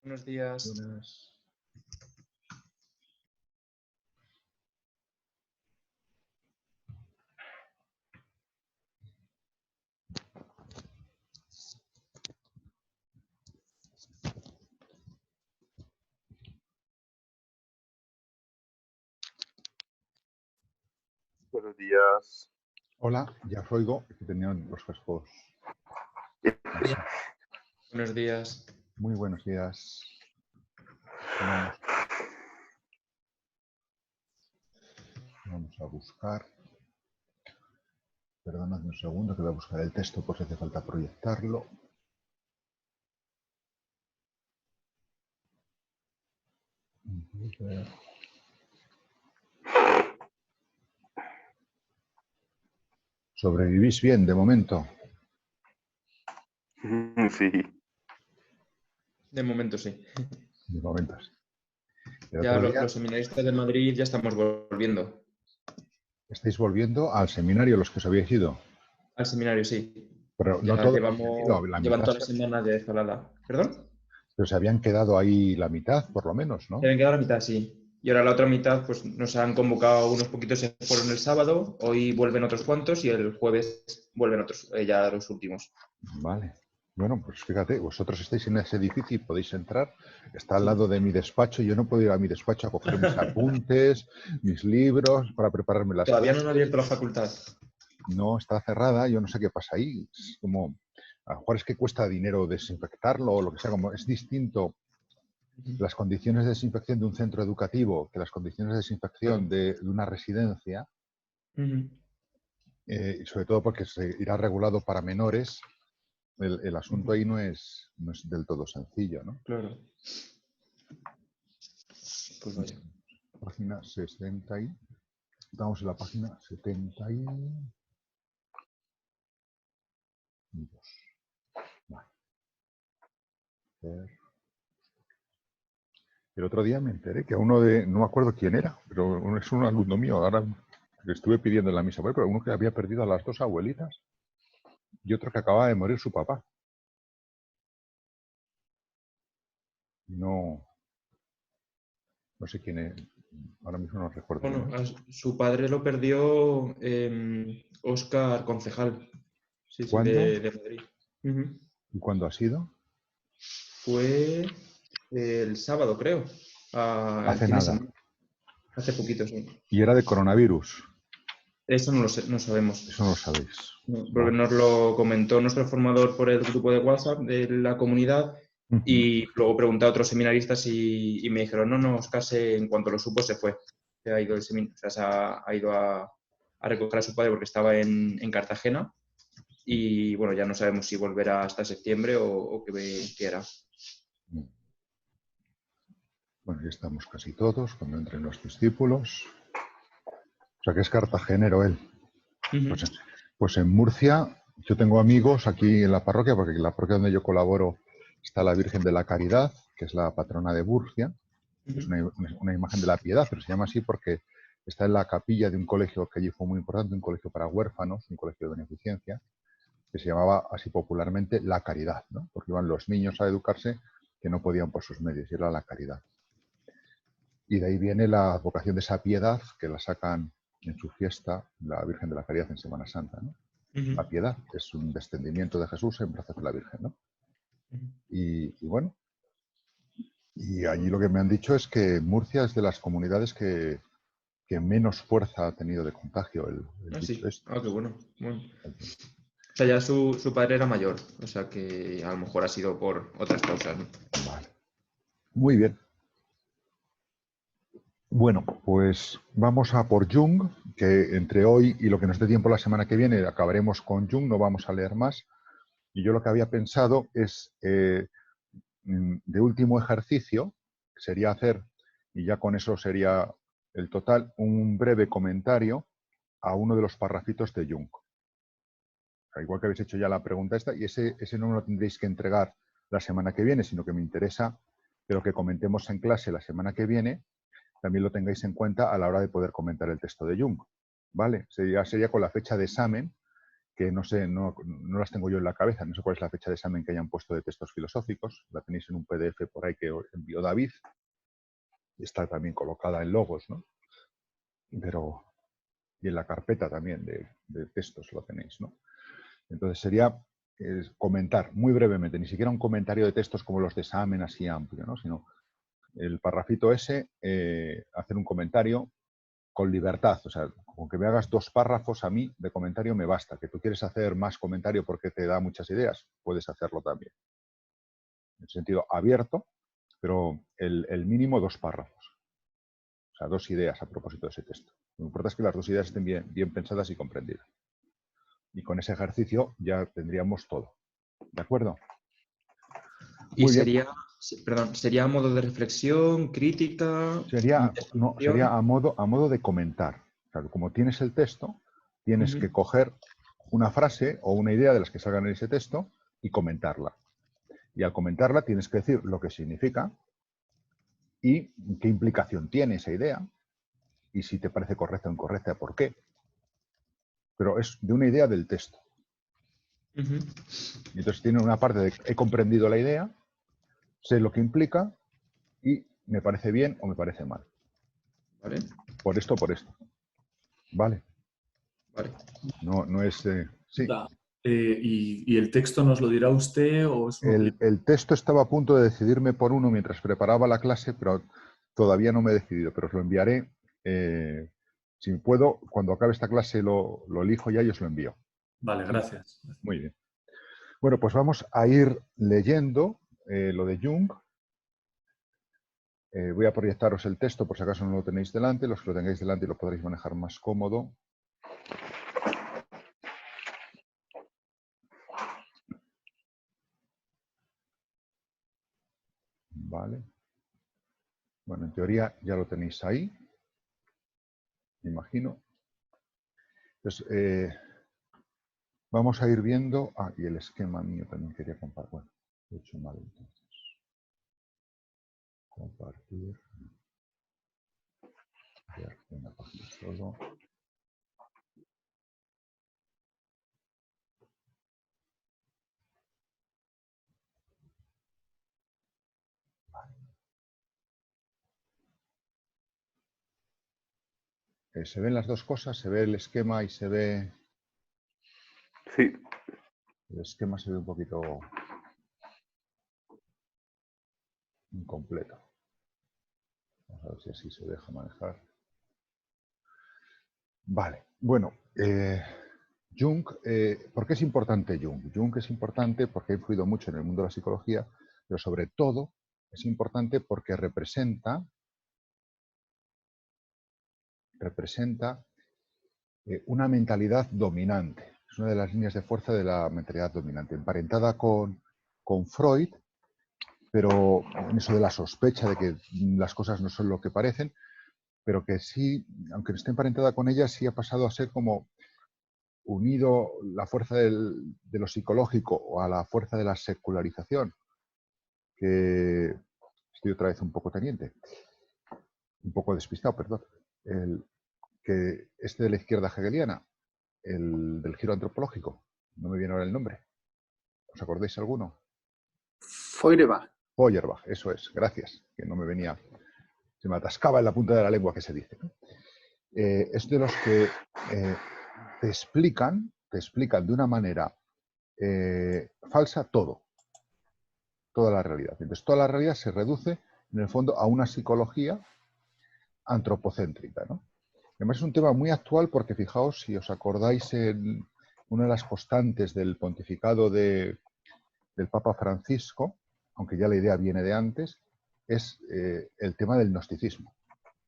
Buenos días. Buenas. Buenos días. Hola, ya os oigo, que tenían los cascos. Buenos días. Muy buenos días. Vamos a buscar. Perdonadme un segundo que voy a buscar el texto por si hace falta proyectarlo. ¿Sobrevivís bien de momento? Sí. De momento sí. De momento sí. El Ya otro día los seminaristas de Madrid ya estamos volviendo. estáis volviendo al seminario los que os habéis ido. Al seminario, sí. Pero no Ya todos habían ido, la llevan mitad. toda la semana de escalada. ¿Perdón? Pero se habían quedado ahí la mitad, por lo menos, ¿no? Tienen que dar la mitad, sí. Y ahora la otra mitad, pues nos han convocado unos poquitos, se fueron el sábado, hoy vuelven otros cuantos y el jueves vuelven otros, ya los últimos. Vale. Bueno, pues fíjate, vosotros estáis en ese edificio y podéis entrar. Está al Sí. lado de mi despacho. Yo no puedo ir a mi despacho a coger mis apuntes, mis libros, para prepararme las Todavía no clases. han abierto la facultad. No, está cerrada. Yo no sé qué pasa ahí. Es como, a lo mejor es que cuesta dinero desinfectarlo o lo que sea. Como es distinto las condiciones de desinfección de un centro educativo que las condiciones de desinfección de una residencia. Y sobre todo porque se irá regulado para menores. El asunto ahí no es del todo sencillo, ¿no? Claro. Pues vaya. Página 60 y... Estamos en la página 72. Vale. El otro día me enteré que a uno de... No me acuerdo quién era, pero es un alumno mío. Ahora le estuve pidiendo en la misa, pero uno que había perdido a las dos abuelitas y otro que acababa de morir su papá. No sé quién es. Ahora mismo no recuerdo. Bueno, su padre lo perdió Óscar Concejal. Sí, ¿Cuándo? de Madrid. ¿Y cuándo ha sido? Fue el sábado, creo. El Hace fin de nada. semana. Hace poquito, sí. Y era de coronavirus. Eso no lo sé, no sabemos. Eso no lo sabéis. No, porque nos lo comentó nuestro formador por el grupo de WhatsApp de la comunidad y luego pregunté a otros seminaristas y me dijeron, no, Óscar en cuanto lo supo se fue. Se ha ido el o sea, ha ido a recoger a su padre porque estaba en Cartagena y bueno, ya no sabemos si volverá hasta septiembre o qué hará. Bueno, ya estamos casi todos, cuando entren los discípulos. O sea, que es cartagenero él. Pues en Murcia, yo tengo amigos aquí en la parroquia, porque en la parroquia donde yo colaboro está la Virgen de la Caridad, que es la patrona de Murcia. Es una imagen de la piedad, pero se llama así porque está en la capilla de un colegio que allí fue muy importante, un colegio para huérfanos, un colegio de beneficencia, que se llamaba así popularmente La Caridad, ¿no? Porque iban los niños a educarse que no podían por sus medios, y era la caridad. Y de ahí viene la advocación de esa piedad que la sacan en su fiesta, la Virgen de la Caridad en Semana Santa, ¿no? La piedad es un descendimiento de Jesús en brazos de la Virgen, ¿no? Y bueno, y allí lo que me han dicho es que Murcia es de las comunidades que menos fuerza ha tenido de contagio el Sí. bicho este. Qué bueno. O sea, ya su padre era mayor, o sea que a lo mejor ha sido por otras causas, ¿no? Vale. Muy bien. Bueno, pues vamos a por Jung, que entre hoy y lo que nos dé tiempo la semana que viene acabaremos con Jung, no vamos a leer más. Y yo lo que había pensado es, de último ejercicio, sería hacer, y ya con eso sería el total, un breve comentario a uno de los parrafitos de Jung. O sea, igual que habéis hecho ya la pregunta esta, y ese no me lo tendréis que entregar la semana que viene, sino que me interesa que lo que comentemos en clase la semana que viene también lo tengáis en cuenta a la hora de poder comentar el texto de Jung. ¿Vale? Sería con la fecha de examen, que no sé, no las tengo yo en la cabeza, no sé cuál es la fecha de examen que hayan puesto de textos filosóficos, la tenéis en un PDF por ahí que envió David, está también colocada en logos, ¿no? Pero, y en la carpeta también de textos lo tenéis, ¿no? Entonces sería comentar muy brevemente, ni siquiera un comentario de textos como los de examen así amplio, ¿no? Sino el parrafito ese, hacer un comentario con libertad, o sea, con que me hagas 2 párrafos a mí de comentario me basta. Que tú quieres hacer más comentario porque te da muchas ideas, puedes hacerlo también. En sentido abierto, pero el mínimo 2 párrafos. O sea, 2 ideas a propósito de ese texto. Lo importante es que las 2 ideas estén bien pensadas y comprendidas. Y con ese ejercicio ya tendríamos todo. ¿De acuerdo? Y Muy bien. sería a modo de reflexión, crítica, Sería interpretación. a modo de comentar. Claro, como tienes el texto, tienes que coger una frase o una idea de las que salgan en ese texto y comentarla. Y al comentarla tienes que decir lo que significa y qué implicación tiene esa idea y si te parece correcta o incorrecta, por qué. Pero es de una idea del texto. Y entonces tiene una parte de he comprendido la idea, sé lo que implica y me parece bien o me parece mal. Vale. Por esto, por esto. Vale. Vale. No es... sí. ¿Y el texto nos lo dirá usted o es El texto estaba a punto de decidirme por uno mientras preparaba la clase, pero todavía no me he decidido, pero os lo enviaré. Si puedo, cuando acabe esta clase lo elijo ya y os lo envío. Vale, gracias. Muy bien. Bueno, pues vamos a ir leyendo lo de Jung. Voy a proyectaros el texto por si acaso no lo tenéis delante. Los que lo tengáis delante lo podréis manejar más cómodo. Vale. Bueno, en teoría ya lo tenéis ahí. Me imagino. Entonces, vamos a ir viendo... Ah, y el esquema mío también quería compartir. Bueno, lo he hecho mal entonces. Compartir. Ver una página solo. ¿Se ven las dos cosas? ¿Se ve el esquema y se ve...? Sí. El esquema se ve un poquito incompleto. Vamos a ver si así se deja manejar. Vale, bueno, Jung, ¿por qué es importante Jung? Jung es importante porque ha influido mucho en el mundo de la psicología, pero sobre todo es importante porque representa una mentalidad dominante. Es una de las líneas de fuerza de la mentalidad dominante, emparentada con Freud, pero en eso de la sospecha de que las cosas no son lo que parecen, pero que sí, aunque no esté emparentada con ella, sí ha pasado a ser como unido la fuerza de lo psicológico o a la fuerza de la secularización, que estoy otra vez un poco teniente, un poco despistado, perdón, que este de la izquierda hegeliana, el del giro antropológico, no me viene ahora el nombre, ¿os acordáis alguno? Feuerbach. Feuerbach, eso es, gracias, que no me venía, se me atascaba en la punta de la lengua que se dice. Es de los que te explican de una manera falsa toda la realidad. Entonces, toda la realidad se reduce, en el fondo, a una psicología antropocéntrica, ¿no? Además, es un tema muy actual porque, fijaos, si os acordáis, en una de las constantes del pontificado del Papa Francisco, aunque ya la idea viene de antes, es el tema del gnosticismo.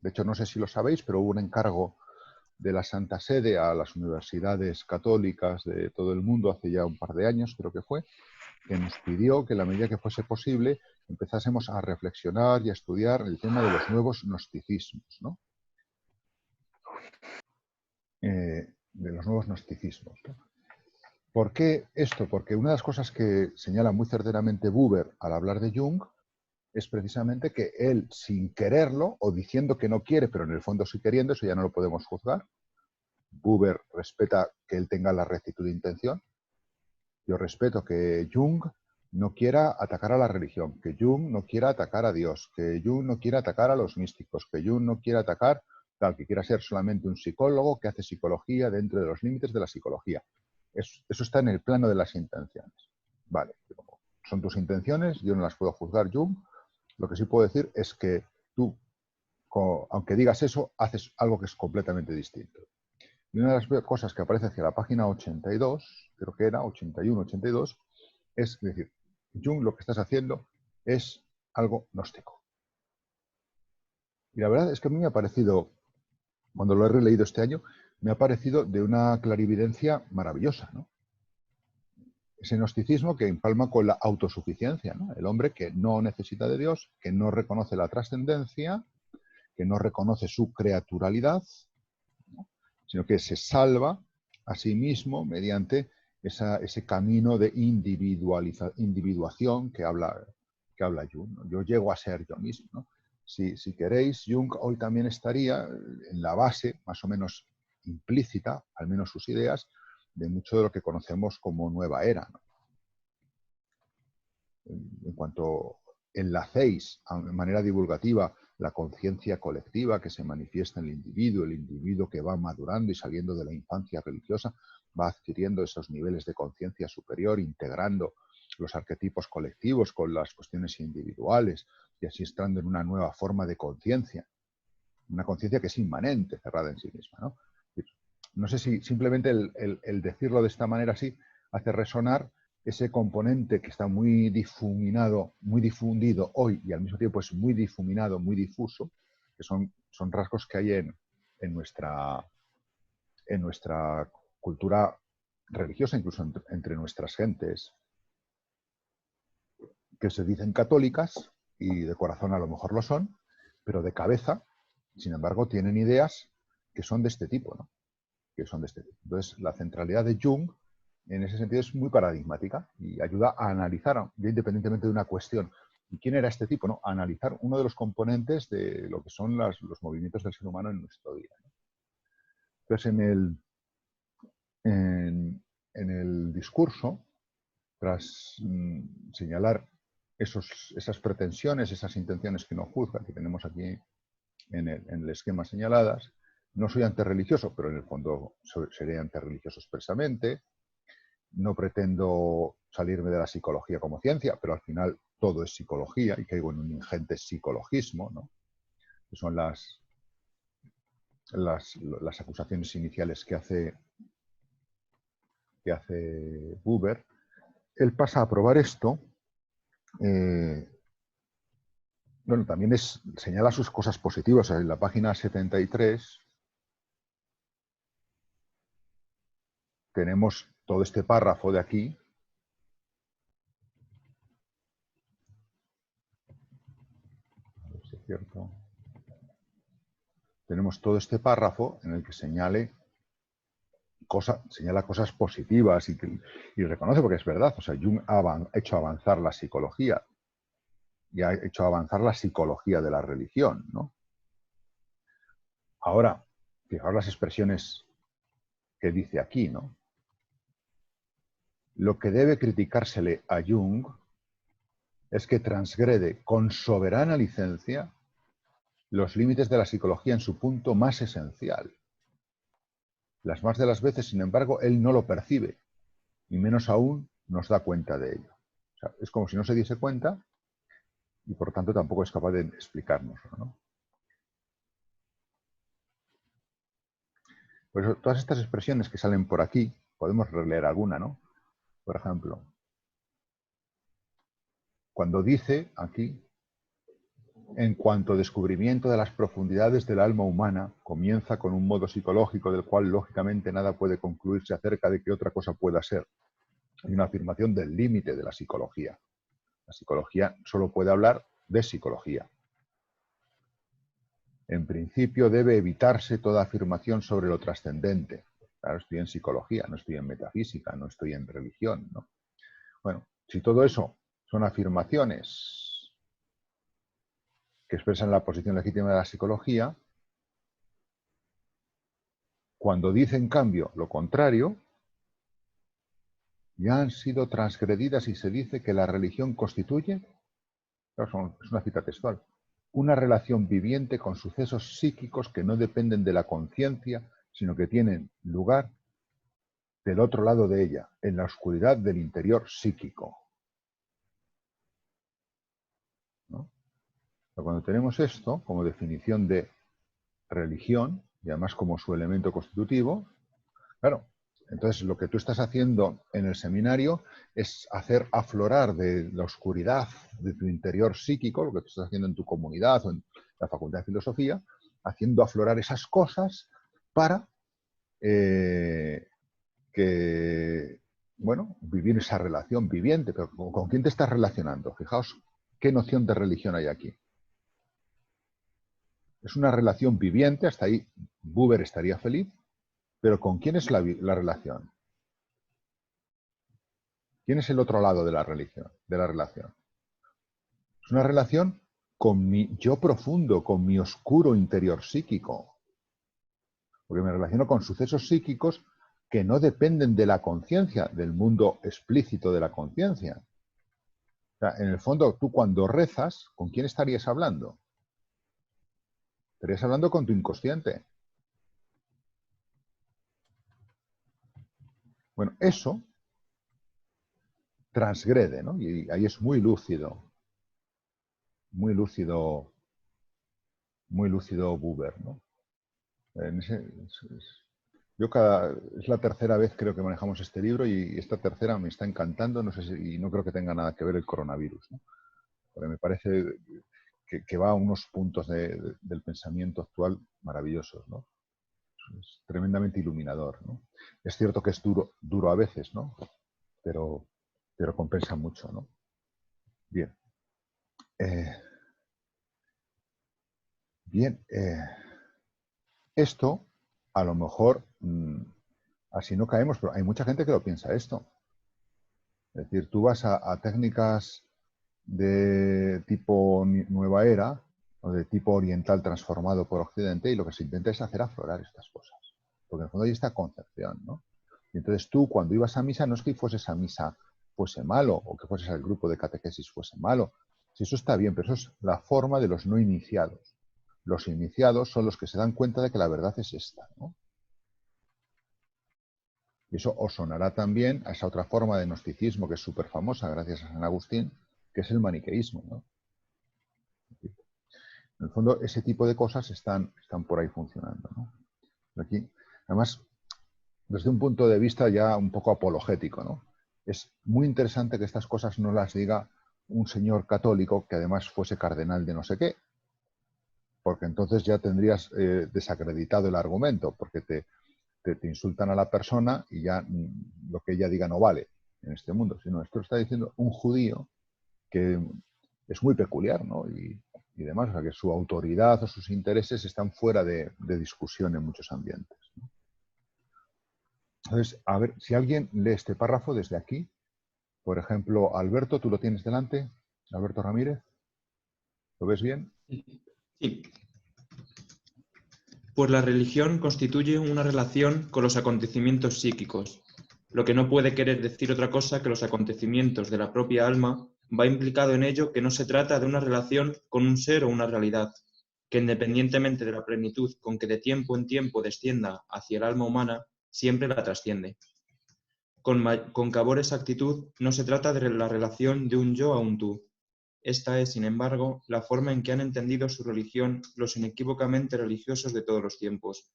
De hecho, no sé si lo sabéis, pero hubo un encargo de la Santa Sede a las universidades católicas de todo el mundo hace ya un par de años, creo que fue, que nos pidió que en la medida que fuese posible empezásemos a reflexionar y a estudiar el tema de los nuevos gnosticismos, ¿no? De los nuevos gnosticismos, ¿no? ¿Por qué esto? Porque una de las cosas que señala muy certeramente Buber al hablar de Jung es precisamente que él, sin quererlo, o diciendo que no quiere, pero en el fondo sí queriendo, eso ya no lo podemos juzgar, Buber respeta que él tenga la rectitud de intención. Yo respeto que Jung no quiera atacar a la religión, que Jung no quiera atacar a Dios, que Jung no quiera atacar a los místicos, que Jung no quiera atacar, tal, que quiera ser solamente un psicólogo que hace psicología dentro de los límites de la psicología. Eso está en el plano de las intenciones. Vale, son tus intenciones, yo no las puedo juzgar, Jung. Lo que sí puedo decir es que tú, aunque digas eso, haces algo que es completamente distinto. Y una de las cosas que aparece hacia la página 82, creo que era 81, 82, es decir, Jung, lo que estás haciendo es algo gnóstico. Y la verdad es que a mí me ha parecido, cuando lo he releído este año, me ha parecido de una clarividencia maravillosa, ¿no? Ese gnosticismo que empalma con la autosuficiencia, ¿no? El hombre que no necesita de Dios, que no reconoce la trascendencia, que no reconoce su creaturalidad, ¿no? Sino que se salva a sí mismo mediante ese camino de individuación que habla Jung, ¿no? Yo llego a ser yo mismo, ¿no? Si queréis, Jung hoy también estaría en la base, más o menos implícita, al menos sus ideas, de mucho de lo que conocemos como nueva era, ¿no? En cuanto enlacéis de manera divulgativa la conciencia colectiva que se manifiesta en el individuo que va madurando y saliendo de la infancia religiosa, va adquiriendo esos niveles de conciencia superior, integrando los arquetipos colectivos con las cuestiones individuales y así entrando en una nueva forma de conciencia, una conciencia que es inmanente, cerrada en sí misma, ¿no? No sé si simplemente el decirlo de esta manera así hace resonar ese componente que está muy difuminado, muy difundido hoy y al mismo tiempo es muy difuminado, muy difuso, que son rasgos que hay en nuestra cultura religiosa, incluso entre nuestras gentes que se dicen católicas y de corazón a lo mejor lo son, pero de cabeza, sin embargo, tienen ideas que son de este tipo, ¿no? Que son de este tipo. Entonces, la centralidad de Jung en ese sentido es muy paradigmática y ayuda a analizar, independientemente de una cuestión. ¿Y quién era este tipo? ¿No? A analizar uno de los componentes de lo que son los movimientos del ser humano en nuestro día, ¿no? Entonces, en el discurso, tras señalar esas pretensiones, esas intenciones que no juzgan, que tenemos aquí en el esquema señaladas, no soy antirreligioso, pero en el fondo seré antirreligioso expresamente. No pretendo salirme de la psicología como ciencia, pero al final todo es psicología y caigo en un ingente psicologismo, ¿no? Que son las acusaciones iniciales que hace Buber. Él pasa a probar esto. Bueno, también señala sus cosas positivas. En la página 73 tenemos todo este párrafo de aquí. A ver si es cierto. Tenemos todo este párrafo en el que señala cosas positivas y reconoce, porque es verdad, o sea, Jung ha hecho avanzar la psicología y ha hecho avanzar la psicología de la religión, ¿no? Ahora, fijaos las expresiones que dice aquí, ¿no? Lo que debe criticársele a Jung es que transgrede con soberana licencia los límites de la psicología en su punto más esencial. Las más de las veces, sin embargo, él no lo percibe, y menos aún nos da cuenta de ello. O sea, es como si no se diese cuenta y, por tanto, tampoco es capaz de explicárnoslo, ¿no? Por eso, todas estas expresiones que salen por aquí, podemos releer alguna, ¿no? Por ejemplo, cuando dice aquí, en cuanto descubrimiento de las profundidades del alma humana, comienza con un modo psicológico del cual lógicamente nada puede concluirse acerca de que otra cosa pueda ser. Hay una afirmación del límite de la psicología. La psicología solo puede hablar de psicología. En principio debe evitarse toda afirmación sobre lo trascendente. Claro, estoy en psicología, no estoy en metafísica, no estoy en religión, ¿no? Bueno, si todo eso son afirmaciones que expresan la posición legítima de la psicología, Cuando dice, en cambio, lo contrario, ya han sido transgredidas y se dice que la religión constituye, claro, es una cita textual, una relación viviente con sucesos psíquicos que no dependen de la conciencia, sino que tienen lugar del otro lado de ella, en la oscuridad del interior psíquico. ¿No? Cuando tenemos esto como definición de religión, y además como su elemento constitutivo, claro, entonces lo que tú estás haciendo en el seminario es hacer aflorar de la oscuridad de tu interior psíquico, lo que tú estás haciendo en tu comunidad o en la Facultad de Filosofía, haciendo aflorar esas cosas para vivir esa relación viviente. Pero ¿con quién te estás relacionando? Fijaos qué noción de religión hay aquí. Es una relación viviente, hasta ahí Buber estaría feliz, pero ¿con quién es la relación? ¿Quién es el otro lado de la relación? Es una relación con mi yo profundo, con mi oscuro interior psíquico. Porque me relaciono con sucesos psíquicos que no dependen de la conciencia, del mundo explícito de la conciencia. O sea, en el fondo, tú cuando rezas, ¿con quién estarías hablando? Estarías hablando con tu inconsciente. Bueno, eso transgrede, ¿no? Y ahí es muy lúcido Buber, ¿no? Es la tercera vez creo que manejamos este libro y esta tercera me está encantando, no sé y no creo que tenga nada que ver el coronavirus, ¿no? Porque me parece que va a unos puntos del pensamiento actual maravillosos, ¿no? Es tremendamente iluminador, ¿no? Es cierto que es duro a veces, ¿no? Pero compensa mucho, ¿no? Bien. Esto, a lo mejor, así no caemos, pero hay mucha gente que lo piensa esto. Es decir, tú vas a técnicas de tipo nueva era o de tipo oriental transformado por Occidente y lo que se intenta es hacer aflorar estas cosas. Porque en el fondo hay esta concepción, ¿no? Y entonces tú, cuando ibas a misa, no es que fueses a misa fuese malo o que fueses al grupo de catequesis fuese malo. Si eso está bien, pero eso es la forma de los no iniciados. Los iniciados son los que se dan cuenta de que la verdad es esta, ¿no? Y eso os sonará también a esa otra forma de gnosticismo que es súper famosa gracias a San Agustín, que es el maniqueísmo, ¿no? En el fondo, ese tipo de cosas están por ahí funcionando, ¿no? Aquí, además, desde un punto de vista ya un poco apologético, ¿no? Es muy interesante que estas cosas no las diga un señor católico que además fuese cardenal de no sé qué, porque entonces ya tendrías desacreditado el argumento, porque te insultan a la persona y ya lo que ella diga no vale en este mundo. Sino esto lo está diciendo un judío que es muy peculiar, ¿no? Y demás, o sea, que su autoridad o sus intereses están fuera de discusión en muchos ambientes, ¿no? Entonces, a ver, si alguien lee este párrafo desde aquí, por ejemplo, Alberto, ¿tú lo tienes delante? Alberto Ramírez, ¿lo ves bien? Sí. Pues la religión constituye una relación con los acontecimientos psíquicos, lo que no puede querer decir otra cosa que los acontecimientos de la propia alma va implicado en ello que no se trata de una relación con un ser o una realidad, que independientemente de la plenitud con que de tiempo en tiempo descienda hacia el alma humana, siempre la trasciende. Con cabal exactitud no se trata de la relación de un yo a un tú. Esta es, sin embargo, la forma en que han entendido su religión los inequívocamente religiosos de todos los tiempos,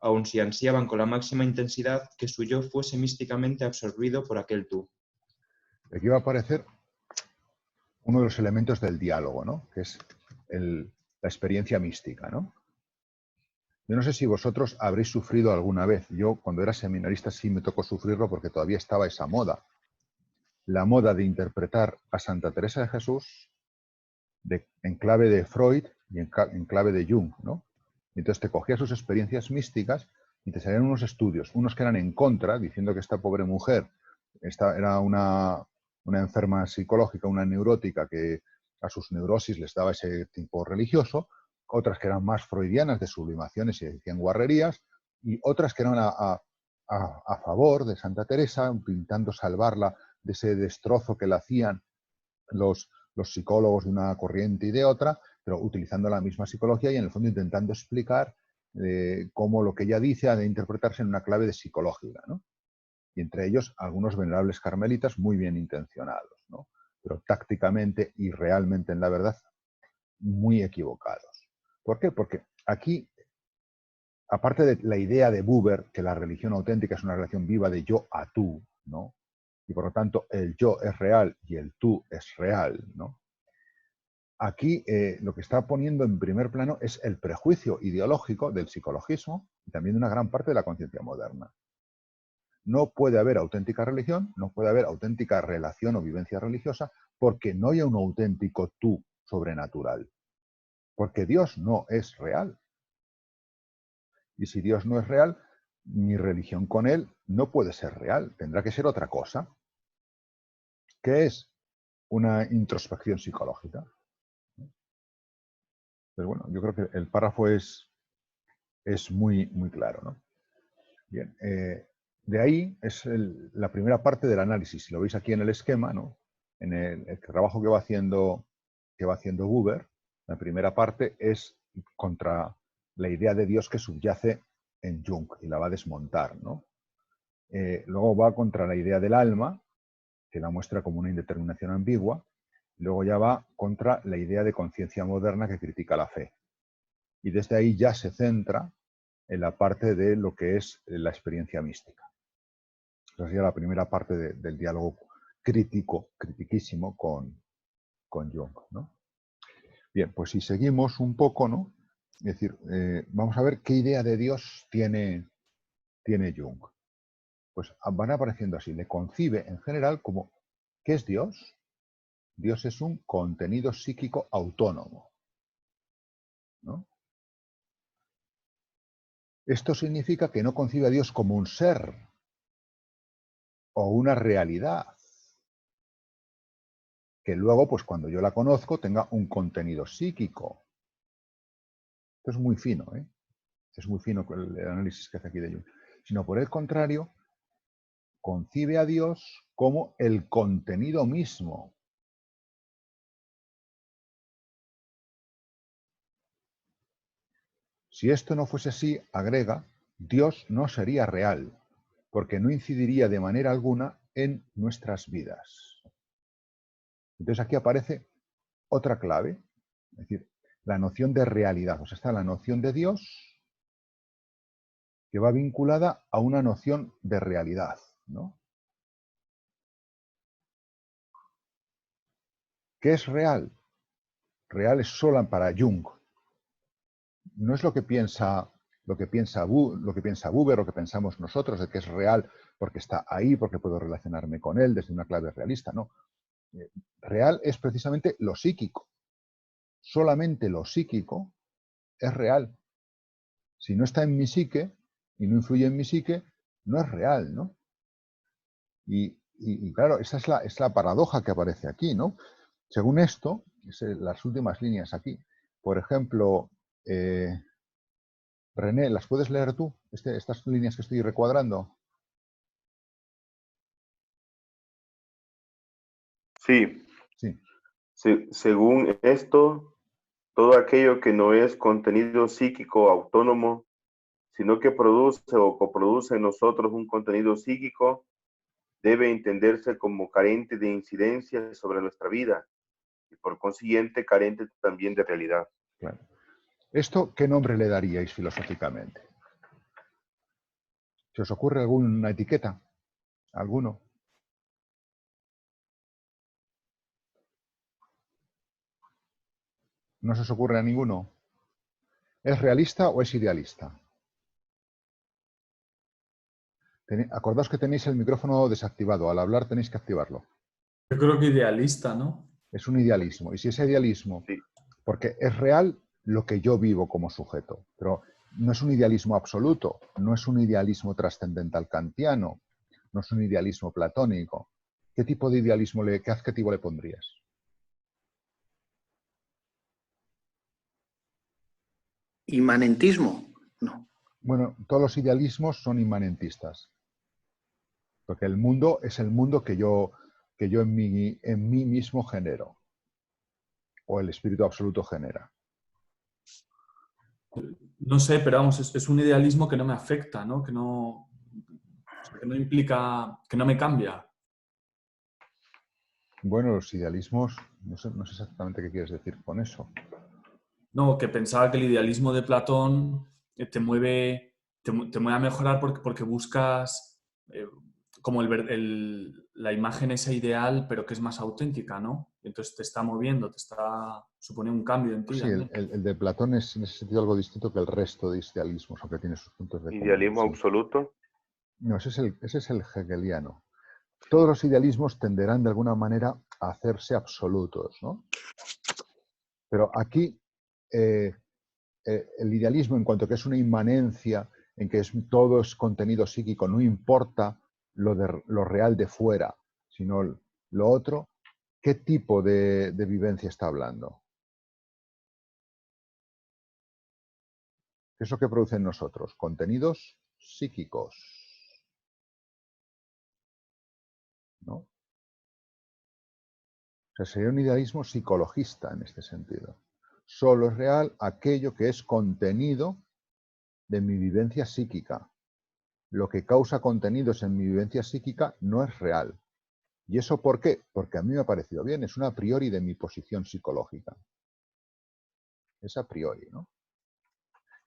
aun si ansiaban con la máxima intensidad que su yo fuese místicamente absorbido por aquel tú. Aquí va a aparecer uno de los elementos del diálogo, ¿no? Que es la experiencia mística, ¿no? Yo no sé si vosotros habréis sufrido alguna vez. Yo, cuando era seminarista, sí me tocó sufrirlo porque todavía estaba esa moda. La moda de interpretar a Santa Teresa de Jesús en clave de Freud y en clave de Jung, ¿no? Entonces te cogías sus experiencias místicas y te salían unos estudios, unos que eran en contra, diciendo que esta pobre mujer era una enferma psicológica, una neurótica, que a sus neurosis les daba ese tipo religioso, otras que eran más freudianas, de sublimaciones y decían guarrerías, y otras que eran a favor de Santa Teresa, intentando salvarla de ese destrozo que le hacían los psicólogos de una corriente y de otra, pero utilizando la misma psicología y en el fondo intentando explicar cómo lo que ella dice ha de interpretarse en una clave de psicológica, ¿no? Y entre ellos algunos venerables carmelitas muy bien intencionados, ¿no? Pero tácticamente y realmente en la verdad muy equivocados. ¿Por qué? Porque aquí, aparte de la idea de Buber, que la religión auténtica es una relación viva de yo a tú, ¿no? Y por lo tanto el yo es real y el tú es real, ¿no? Aquí lo que está poniendo en primer plano es el prejuicio ideológico del psicologismo y también de una gran parte de la conciencia moderna. No puede haber auténtica religión, no puede haber auténtica relación o vivencia religiosa porque no hay un auténtico tú sobrenatural. Porque Dios no es real. Y si Dios no es real, mi religión con Él no puede ser real. Tendrá que ser otra cosa. ¿Qué es? Una introspección psicológica. Pero bueno, yo creo que el párrafo es muy, muy claro, ¿no? Bien, de ahí es la primera parte del análisis. Si lo veis aquí en el esquema, ¿no? En el trabajo que va haciendo Buber, la primera parte es contra la idea de Dios que subyace en Jung y la va a desmontar, ¿no? Luego va contra la idea del alma, que la muestra como una indeterminación ambigua. Luego ya va contra la idea de conciencia moderna que critica la fe. Y desde ahí ya se centra en la parte de lo que es la experiencia mística. Esa sería la primera parte del diálogo critiquísimo con Jung, ¿no? Bien, pues si seguimos un poco, ¿no? Es decir, vamos a ver qué idea de Dios tiene Jung. Pues van apareciendo así. Le concibe en general como, ¿qué es Dios? Dios es un contenido psíquico autónomo, ¿no? Esto significa que no concibe a Dios como un ser o una realidad, que luego, pues cuando yo la conozco, tenga un contenido psíquico. Esto es muy fino, ¿eh? Es muy fino el análisis que hace aquí de Jung. Sino por el contrario, concibe a Dios como el contenido mismo. Si esto no fuese así, agrega, Dios no sería real, porque no incidiría de manera alguna en nuestras vidas. Entonces aquí aparece otra clave, es decir, la noción de realidad. O sea, está la noción de Dios que va vinculada a una noción de realidad, ¿no? ¿Qué es real? Real es solo para Jung. No es lo que piensa Buber, lo que pensamos nosotros, de que es real porque está ahí, porque puedo relacionarme con él desde una clave realista, no. Real es precisamente lo psíquico. Solamente lo psíquico es real. Si no está en mi psique y no influye en mi psique, no es real, ¿no? Y claro, esa es la paradoja que aparece aquí, ¿no? Según esto, las últimas líneas aquí, por ejemplo, René, ¿las puedes leer tú? Estas líneas que estoy recuadrando. Sí. Sí. Según esto, todo aquello que no es contenido psíquico autónomo, sino que produce o coproduce en nosotros un contenido psíquico, debe entenderse como carente de incidencia sobre nuestra vida y por consiguiente carente también de realidad. Claro. ¿Esto qué nombre le daríais filosóficamente? ¿Se os ocurre alguna etiqueta? ¿Alguno? ¿No se os ocurre a ninguno? ¿Es realista o es idealista? Acordaos que tenéis el micrófono desactivado. Al hablar tenéis que activarlo. Yo creo que idealista, ¿no? Es un idealismo. Y si es idealismo, Sí. porque es real lo que yo vivo como sujeto, pero no es un idealismo absoluto, no es un idealismo trascendental kantiano, no es un idealismo platónico. ¿Qué tipo de idealismo, qué adjetivo le pondrías? ¿Inmanentismo? No. Bueno, todos los idealismos son inmanentistas. Porque el mundo es el mundo que yo en mí mismo genero. O el espíritu absoluto genera. No sé, pero vamos, es un idealismo que no me afecta, ¿no? Que no implica, que no me cambia. Bueno, los idealismos, no sé exactamente qué quieres decir con eso. No, que pensaba que el idealismo de Platón te mueve a mejorar porque buscas como la imagen esa ideal, pero que es más auténtica, ¿no? Entonces te está moviendo, supone un cambio en ti Sí, también. el de Platón es en ese sentido algo distinto que el resto de idealismos, aunque tiene sus puntos de Idealismo común. absoluto. No, ese es el hegeliano. Todos los idealismos tenderán de alguna manera a hacerse absolutos, ¿no? Pero aquí el idealismo, en cuanto que es una inmanencia, en que todo es contenido psíquico, no importa lo real de fuera, sino lo otro, ¿qué tipo de vivencia está hablando? ¿Qué es lo que produce en nosotros? Contenidos psíquicos, ¿no? O sea, sería un idealismo psicologista en este sentido. Solo es real aquello que es contenido de mi vivencia psíquica. Lo que causa contenidos en mi vivencia psíquica no es real. ¿Y eso por qué? Porque a mí me ha parecido bien, es una a priori de mi posición psicológica. Es a priori, ¿no?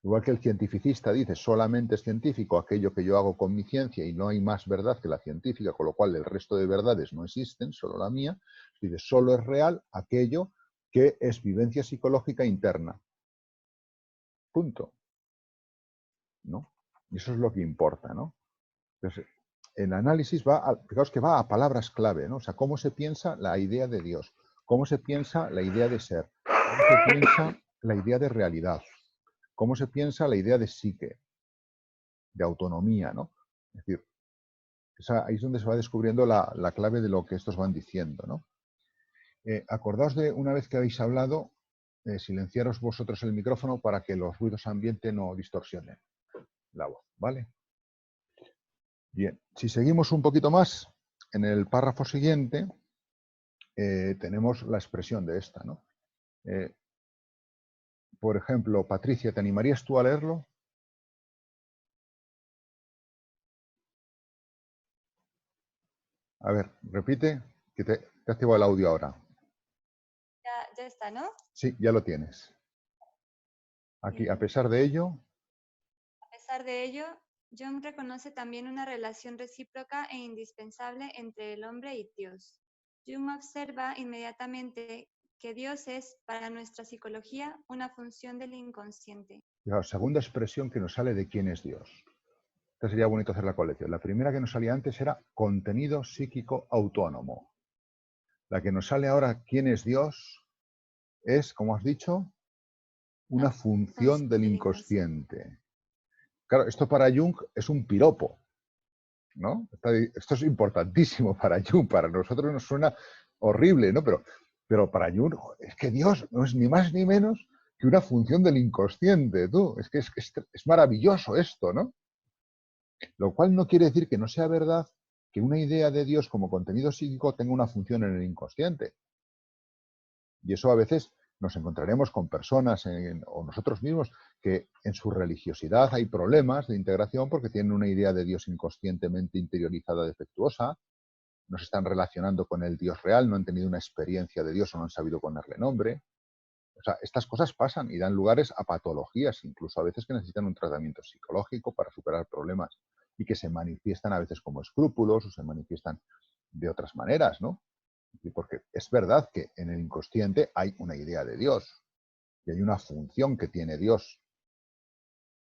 Igual que el cientificista dice, solamente es científico aquello que yo hago con mi ciencia y no hay más verdad que la científica, con lo cual el resto de verdades no existen, solo la mía. Dice, solo es real aquello que es vivencia psicológica interna. Punto. ¿No? Y eso es lo que importa, ¿no? Entonces, el análisis fijaos que va a palabras clave, ¿no? O sea, cómo se piensa la idea de Dios, cómo se piensa la idea de ser, cómo se piensa la idea de realidad, cómo se piensa la idea de psique, de autonomía, ¿no? Es decir, ahí es donde se va descubriendo la clave de lo que estos van diciendo, ¿no? Acordaos de, una vez que habéis hablado, silenciaros vosotros el micrófono para que los ruidos ambiente no distorsionen la voz, ¿vale? Bien, si seguimos un poquito más, en el párrafo siguiente tenemos la expresión de esta, ¿no? Por ejemplo, Patricia, ¿te animarías tú a leerlo? A ver, repite, que te he activado el audio ahora. Ya está, ¿no? Sí, ya lo tienes. Aquí, a pesar de ello... A pesar de ello, Jung reconoce también una relación recíproca e indispensable entre el hombre y Dios. Jung observa inmediatamente que Dios es, para nuestra psicología, una función del inconsciente. La segunda expresión que nos sale de quién es Dios. Esta sería bonito hacer la colección. La primera que nos salía antes era contenido psíquico autónomo. La que nos sale ahora, quién es Dios, es, como has dicho, una función del inconsciente. Claro, esto para Jung es un piropo, ¿no? Esto es importantísimo para Jung. Para nosotros nos suena horrible, ¿no? Pero para Jung es que Dios no es ni más ni menos que una función del inconsciente, tú. Es que es maravilloso esto, ¿no? Lo cual no quiere decir que no sea verdad que una idea de Dios como contenido psíquico tenga una función en el inconsciente. Y eso a veces nos encontraremos con personas o nosotros mismos que en su religiosidad hay problemas de integración porque tienen una idea de Dios inconscientemente interiorizada defectuosa, no se están relacionando con el Dios real, no han tenido una experiencia de Dios o no han sabido ponerle nombre. O sea, estas cosas pasan y dan lugares a patologías, incluso a veces que necesitan un tratamiento psicológico para superar problemas y que se manifiestan a veces como escrúpulos o se manifiestan de otras maneras, ¿no? Porque es verdad que en el inconsciente hay una idea de Dios y hay una función que tiene Dios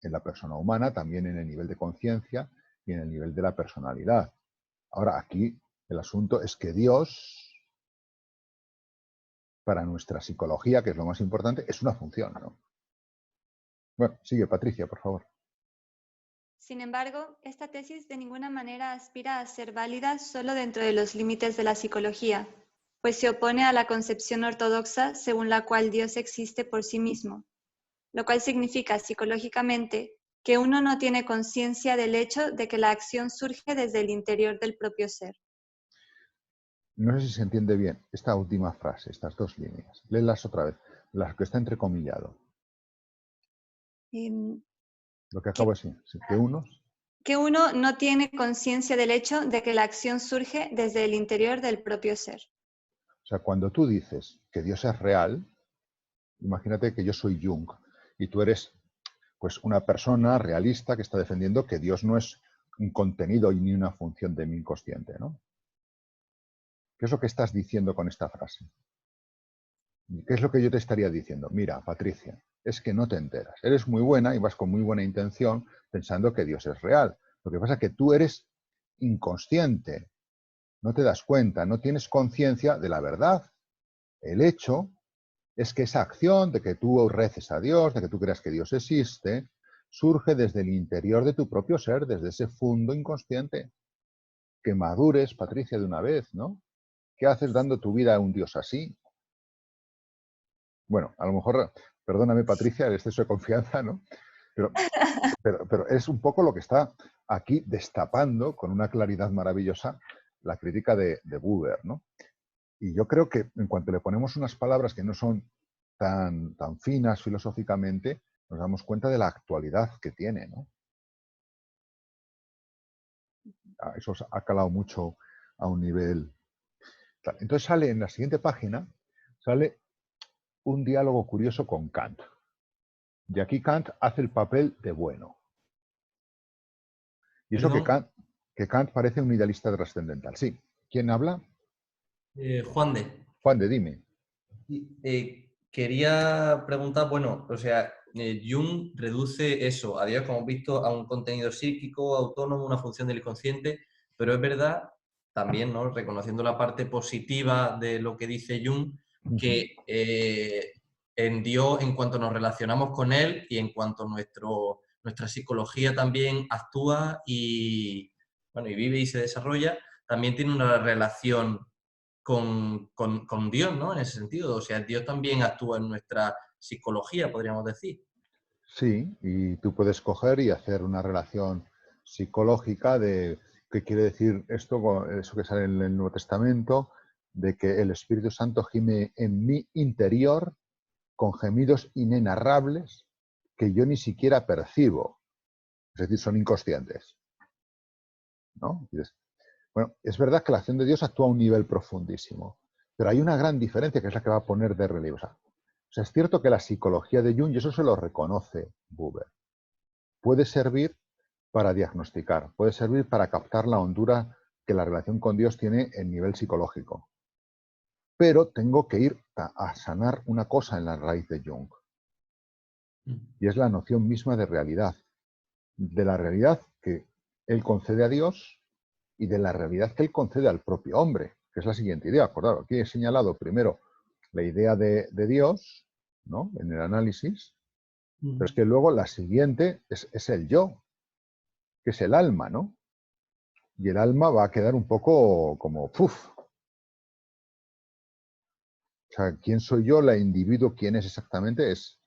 en la persona humana, también en el nivel de conciencia y en el nivel de la personalidad. Ahora, aquí el asunto es que Dios, para nuestra psicología, que es lo más importante, es una función, ¿no? Bueno, sigue Patricia, por favor. Sin embargo, esta tesis de ninguna manera aspira a ser válida solo dentro de los límites de la psicología, pues se opone a la concepción ortodoxa según la cual Dios existe por sí mismo, lo cual significa psicológicamente que uno no tiene conciencia del hecho de que la acción surge desde el interior del propio ser. No sé si se entiende bien esta última frase, estas dos líneas. Léelas otra vez, las que está entrecomillado. Lo que acabo de decir, que uno no tiene conciencia del hecho de que la acción surge desde el interior del propio ser. O sea, cuando tú dices que Dios es real, imagínate que yo soy Jung y tú eres pues una persona realista que está defendiendo que Dios no es un contenido y ni una función de mi inconsciente, ¿no? ¿Qué es lo que estás diciendo con esta frase? ¿Qué es lo que yo te estaría diciendo? Mira, Patricia, es que no te enteras. Eres muy buena y vas con muy buena intención pensando que Dios es real. Lo que pasa es que tú eres inconsciente, no te das cuenta, no tienes conciencia de la verdad. El hecho es que esa acción de que tú reces a Dios, de que tú creas que Dios existe, surge desde el interior de tu propio ser, desde ese fondo inconsciente. Que madures, Patricia, de una vez, ¿no? ¿Qué haces dando tu vida a un Dios así? Bueno, a lo mejor, perdóname, Patricia, el exceso de confianza, ¿no? Pero es un poco lo que está aquí destapando con una claridad maravillosa la crítica de Buber, ¿no? Y yo creo que en cuanto le ponemos unas palabras que no son tan finas filosóficamente, nos damos cuenta de la actualidad que tiene, ¿no? Eso ha calado mucho a un nivel. Entonces sale en la siguiente página, sale un diálogo curioso con Kant. Y aquí Kant hace el papel de bueno. Y eso que Kant parece un idealista trascendental. Sí. ¿Quién habla? Juan de. Juan de, dime. Quería preguntar, bueno, o sea, Jung reduce eso, a Dios, como hemos visto, a un contenido psíquico, autónomo, una función del inconsciente, pero es verdad, también, ¿no?, reconociendo la parte positiva de lo que dice Jung, que en Dios, en cuanto nos relacionamos con Él y en cuanto nuestra psicología también actúa y, bueno, y vive y se desarrolla, también tiene una relación con Dios, ¿no? En ese sentido. O sea, Dios también actúa en nuestra psicología, podríamos decir. Sí, y tú puedes coger y hacer una relación psicológica de qué quiere decir esto, eso que sale en el Nuevo Testamento, de que el Espíritu Santo gime en mi interior con gemidos inenarrables que yo ni siquiera percibo. Es decir, son inconscientes, ¿no? Bueno, es verdad que la acción de Dios actúa a un nivel profundísimo, pero hay una gran diferencia que es la que va a poner de relieve. O sea, es cierto que la psicología de Jung, y eso se lo reconoce Buber, puede servir para diagnosticar, puede servir para captar la hondura que la relación con Dios tiene en nivel psicológico. Pero tengo que ir a sanar una cosa en la raíz de Jung, y es la noción misma de realidad, de la realidad que él concede a Dios y de la realidad que él concede al propio hombre, que es la siguiente idea. Acordado, aquí he señalado primero la idea de Dios, ¿no?, en el análisis, pero es que luego la siguiente es el yo, que es el alma, ¿no? Y el alma va a quedar un poco como ¡puf! O sea, ¿quién soy yo? La individuo, ¿quién es exactamente? Es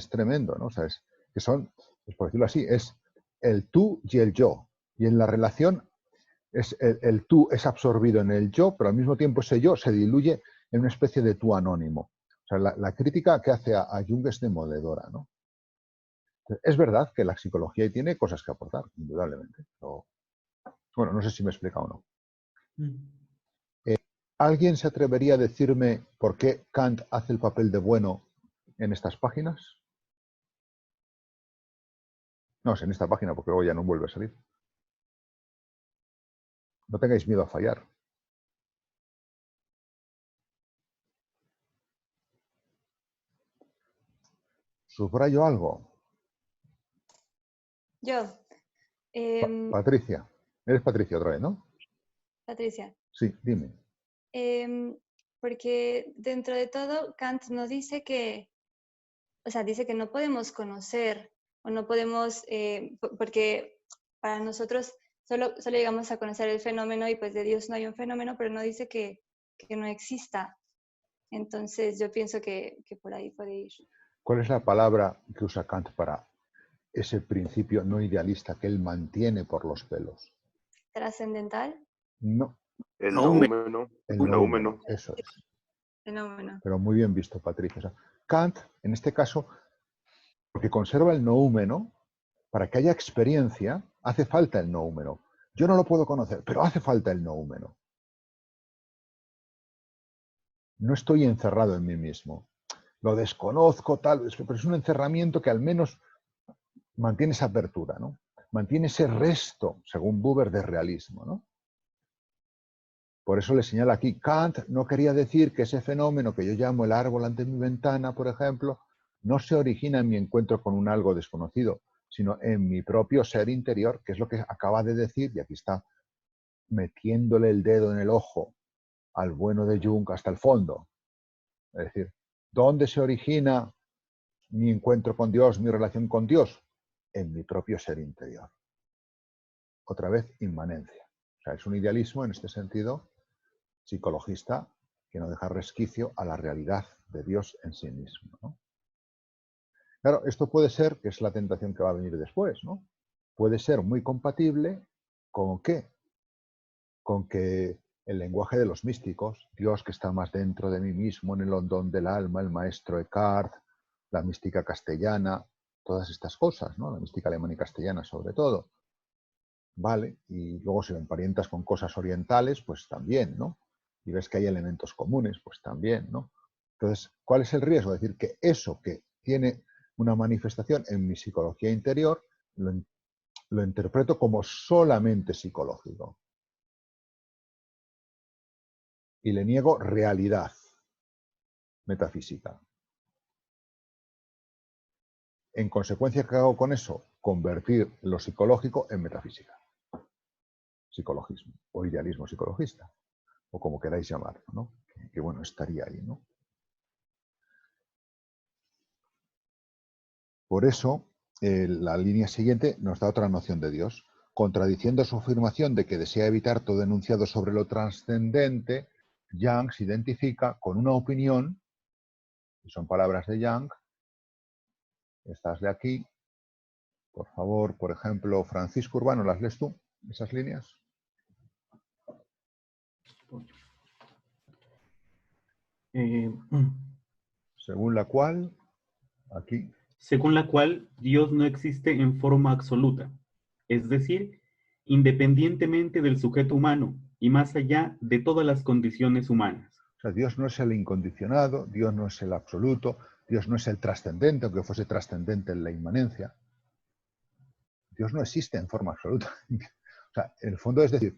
tremendo, ¿no? O sea, que son, pues por decirlo así, es el tú y el yo. Y en la relación es el tú es absorbido en el yo, pero al mismo tiempo ese yo se diluye en una especie de tú anónimo. O sea, la crítica que hace a Jung es demoledora, ¿no? Es verdad que la psicología tiene cosas que aportar, indudablemente. Pero, bueno, no sé si me he explicado o no. ¿Alguien se atrevería a decirme por qué Kant hace el papel de bueno en estas páginas? No, es en esta página, porque luego ya no vuelve a salir. No tengáis miedo a fallar. ¿Subrayo algo? Yo. Patricia. Eres Patricia otra vez, ¿no? Patricia. Sí, dime. Porque dentro de todo, Kant nos dice que, o sea, dice que no podemos conocer o no podemos, porque para nosotros solo llegamos a conocer el fenómeno y pues de Dios no hay un fenómeno, pero no dice que no exista. Entonces yo pienso que por ahí puede ir. ¿Cuál es la palabra que usa Kant para ese principio no idealista que él mantiene por los pelos? ¿Trascendental? No, El Noúmeno. noúmeno. el Noúmeno. noúmeno, eso es. Fenómeno. Pero muy bien visto, Patricia. O sea, Kant, en este caso, porque conserva el noúmeno, para que haya experiencia, hace falta el noúmeno. Yo no lo puedo conocer, pero hace falta el noúmeno. No estoy encerrado en mí mismo. Lo desconozco, tal vez, pero es un encerramiento que al menos mantiene esa apertura, ¿no? Mantiene ese resto, según Buber, de realismo, ¿no? Por eso le señala aquí, Kant no quería decir que ese fenómeno que yo llamo el árbol ante mi ventana, por ejemplo, no se origina en mi encuentro con un algo desconocido, sino en mi propio ser interior, que es lo que acaba de decir, y aquí está metiéndole el dedo en el ojo al bueno de Jung hasta el fondo. Es decir, ¿dónde se origina mi encuentro con Dios, mi relación con Dios? En mi propio ser interior. Otra vez, inmanencia. O sea, es un idealismo en este sentido psicologista que no deja resquicio a la realidad de Dios en sí mismo, ¿no? Claro, esto puede ser, que es la tentación que va a venir después, ¿no? Puede ser muy compatible con ¿qué? Con que el lenguaje de los místicos, Dios que está más dentro de mí mismo, en el hondón del alma, el maestro Eckhart, la mística castellana, todas estas cosas, ¿no? La mística alemana y castellana sobre todo. Vale, y luego si lo emparietas con cosas orientales, pues también, ¿no? Y ves que hay elementos comunes, pues también, ¿no? Entonces, ¿cuál es el riesgo? Es decir, que eso que tiene una manifestación en mi psicología interior, lo interpreto como solamente psicológico. Y le niego realidad metafísica. En consecuencia, ¿qué hago con eso? Convertir lo psicológico en metafísica. Psicologismo o idealismo psicologista, o como queráis llamarlo, ¿no? Que bueno, estaría ahí, ¿no? Por eso, la línea siguiente nos da otra noción de Dios, contradiciendo su afirmación de que desea evitar todo enunciado sobre lo trascendente. Jung se identifica con una opinión, y son palabras de Jung, estas de aquí, por favor, por ejemplo, Francisco Urbano, ¿las lees tú, esas líneas? Según la cual, aquí, según la cual Dios no existe en forma absoluta, es decir, independientemente del sujeto humano y más allá de todas las condiciones humanas. o sea, Dios no es el incondicionado, Dios no es el absoluto, Dios no es el trascendente, aunque fuese trascendente en la inmanencia. Dios no existe en forma absoluta. O sea, en el fondo es decir,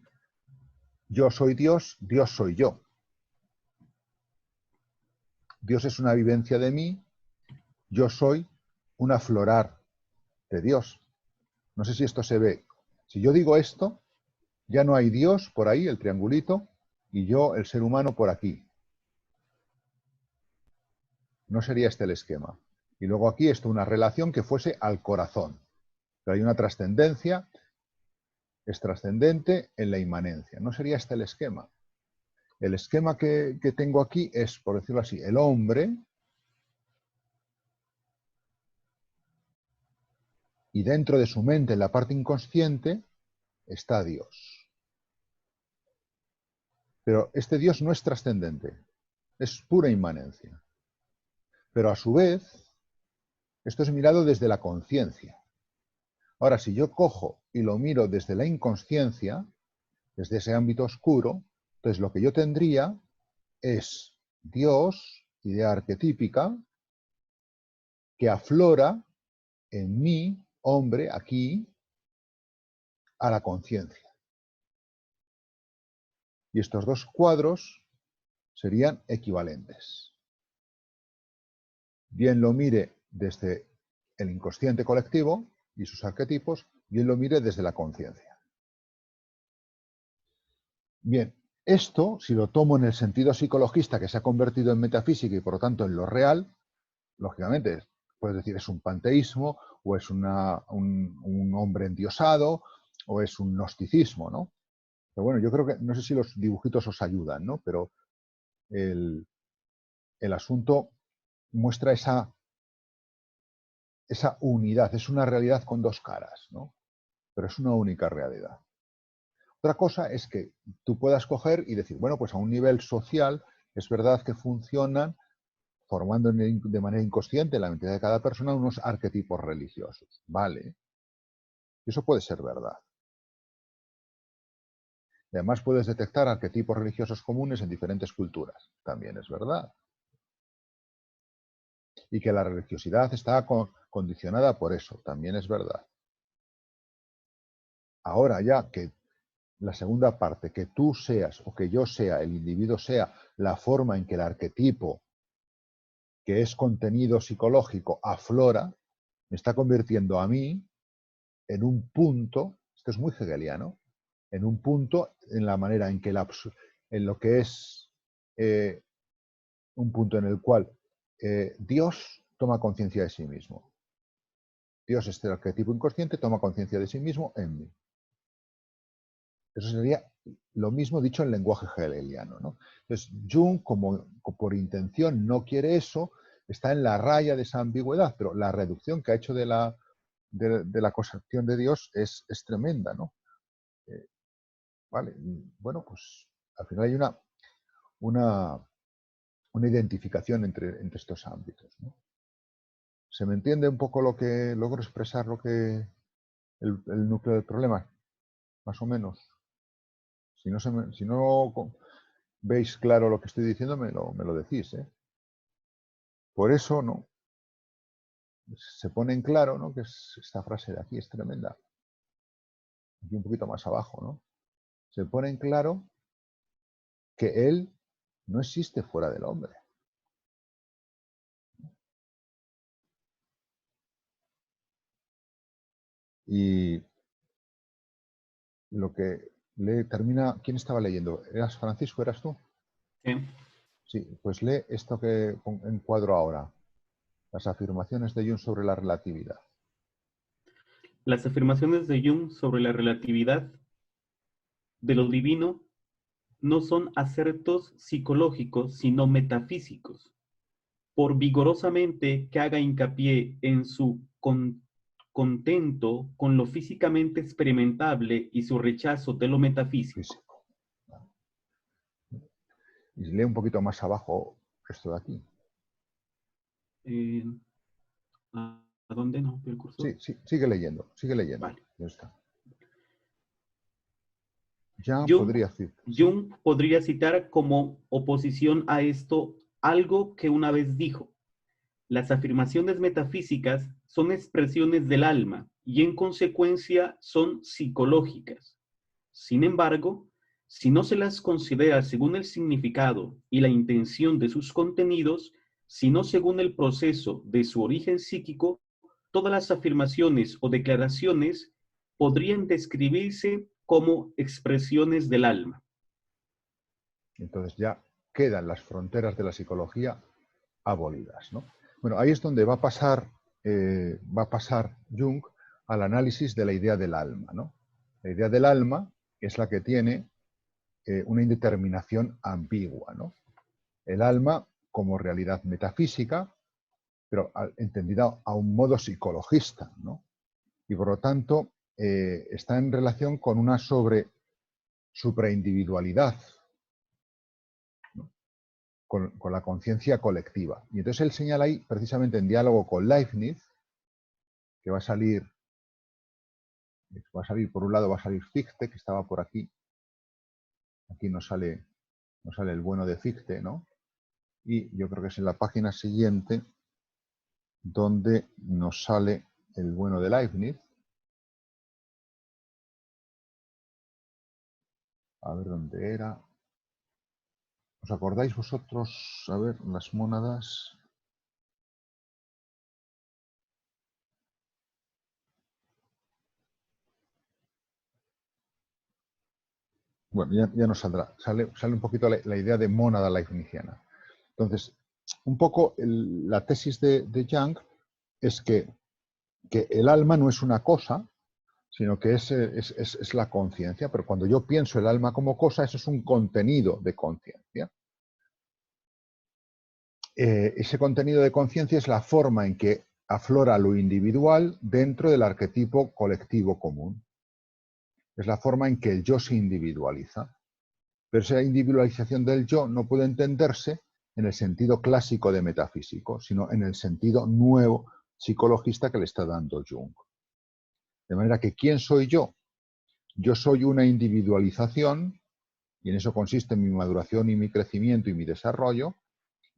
yo soy Dios, Dios soy yo. Dios es una vivencia de mí, yo soy un aflorar de Dios. No sé si esto se ve. Si yo digo esto, ya no hay Dios por ahí, el triangulito, y yo, el ser humano, por aquí. No sería este el esquema. Y luego aquí esto, una relación que fuese al corazón. Pero hay una trascendencia, es trascendente en la inmanencia. No sería este el esquema. El esquema que tengo aquí es, por decirlo así, el hombre, y dentro de su mente, en la parte inconsciente, está Dios. Pero este Dios no es trascendente, es pura inmanencia. Pero a su vez, esto es mirado desde la conciencia. Ahora, si yo cojo y lo miro desde la inconsciencia, desde ese ámbito oscuro, entonces lo que yo tendría es Dios, idea arquetípica, que aflora en mí, hombre, aquí, a la conciencia. Y estos dos cuadros serían equivalentes. Bien lo mire desde el inconsciente colectivo y sus arquetipos, bien lo mire desde la conciencia. Bien, esto, si lo tomo en el sentido psicologista que se ha convertido en metafísica y por lo tanto en lo real, lógicamente puedes decir es un panteísmo o es un hombre endiosado o es un gnosticismo, ¿no? Pero bueno, yo creo que, no sé si los dibujitos os ayudan, ¿no? Pero el asunto muestra esa esa unidad, es una realidad con dos caras, ¿no? Pero es una única realidad. Otra cosa es que tú puedas coger y decir, bueno, pues a un nivel social es verdad que funcionan formando de manera inconsciente en la mente de cada persona unos arquetipos religiosos, ¿vale? Eso puede ser verdad. Y además puedes detectar arquetipos religiosos comunes en diferentes culturas, también es verdad. Y que la religiosidad está condicionada por eso, también es verdad. Ahora ya que la segunda parte, que tú seas o que yo sea, el individuo sea la forma en que el arquetipo, que es contenido psicológico, aflora, me está convirtiendo a mí en un punto, esto es muy hegeliano, en un punto en la manera en que en lo que es un punto en el cual Dios toma conciencia de sí mismo. Dios, este arquetipo inconsciente, toma conciencia de sí mismo en mí. Eso sería lo mismo dicho en lenguaje hegeliano, ¿no? Entonces, Jung, como por intención no quiere eso, está en la raya de esa ambigüedad, pero la reducción que ha hecho de la concepción de Dios es tremenda, ¿no? Vale, bueno, pues al final hay una identificación entre estos ámbitos, ¿no? ¿Se me entiende un poco lo que logro expresar, el núcleo del problema? Más o menos. Si no veis claro lo que estoy diciendo, me lo decís, ¿eh? Por eso, ¿no? Se pone en claro, ¿no? Que esta frase de aquí es tremenda. Aquí un poquito más abajo, ¿no? Se pone en claro que él no existe fuera del hombre. Y lo que termina... ¿Quién estaba leyendo? ¿Eras Francisco? ¿Eras tú? Sí. Sí, pues lee esto que encuadro ahora. Las afirmaciones de Jung sobre la relatividad. Las afirmaciones de Jung sobre la relatividad de lo divino no son acertos psicológicos, sino metafísicos. Por vigorosamente que haga hincapié en su contento con lo físicamente experimentable y su rechazo de lo metafísico. Y lee un poquito más abajo esto de aquí. ¿A dónde no? ¿El cursor? Sí, sigue leyendo. Vale. Ya está. Jung podría citar como oposición a esto algo que una vez dijo: las afirmaciones metafísicas son expresiones del alma y en consecuencia son psicológicas. Sin embargo, si no se las considera según el significado y la intención de sus contenidos, sino según el proceso de su origen psíquico, todas las afirmaciones o declaraciones podrían describirse como expresiones del alma. Entonces ya quedan las fronteras de la psicología abolidas, ¿no? Bueno, ahí es donde va a pasar Jung al análisis de la idea del alma, ¿no? La idea del alma es la que tiene una indeterminación ambigua, ¿no? El alma como realidad metafísica, pero entendida a un modo psicologista, ¿no? Y por lo tanto está en relación con una supraindividualidad, ¿no? Con la conciencia colectiva. Y entonces él señala ahí, precisamente en diálogo con Leibniz, que va a salir por un lado va a salir Fichte, que estaba por aquí. Aquí no sale el bueno de Fichte, ¿no? Y yo creo que es en la página siguiente donde nos sale el bueno de Leibniz. A ver dónde era. ¿Os acordáis vosotros? A ver, las mónadas. Bueno, ya nos saldrá. Sale un poquito la idea de mónada leibniziana. Entonces, un poco la tesis de Jung es que el alma no es una cosa, sino que es la conciencia. Pero cuando yo pienso el alma como cosa, eso es un contenido de conciencia. Ese contenido de conciencia es la forma en que aflora lo individual dentro del arquetipo colectivo común. Es la forma en que el yo se individualiza. Pero esa individualización del yo no puede entenderse en el sentido clásico de metafísico, sino en el sentido nuevo psicologista que le está dando Jung. De manera que, ¿quién soy yo? Yo soy una individualización, y en eso consiste mi maduración y mi crecimiento y mi desarrollo,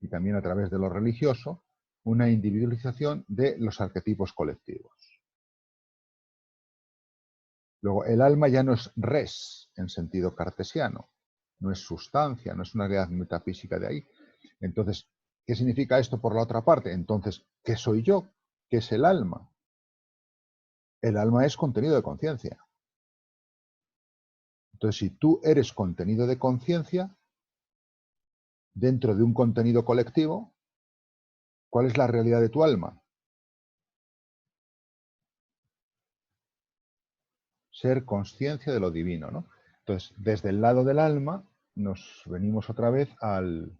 y también a través de lo religioso, una individualización de los arquetipos colectivos. Luego, el alma ya no es res en sentido cartesiano, no es sustancia, no es una realidad metafísica de ahí. Entonces, ¿qué significa esto por la otra parte? Entonces, ¿qué soy yo? ¿Qué es el alma? El alma es contenido de conciencia. Entonces, si tú eres contenido de conciencia, dentro de un contenido colectivo, ¿cuál es la realidad de tu alma? Ser consciencia de lo divino, ¿no? Entonces, desde el lado del alma, nos venimos otra vez al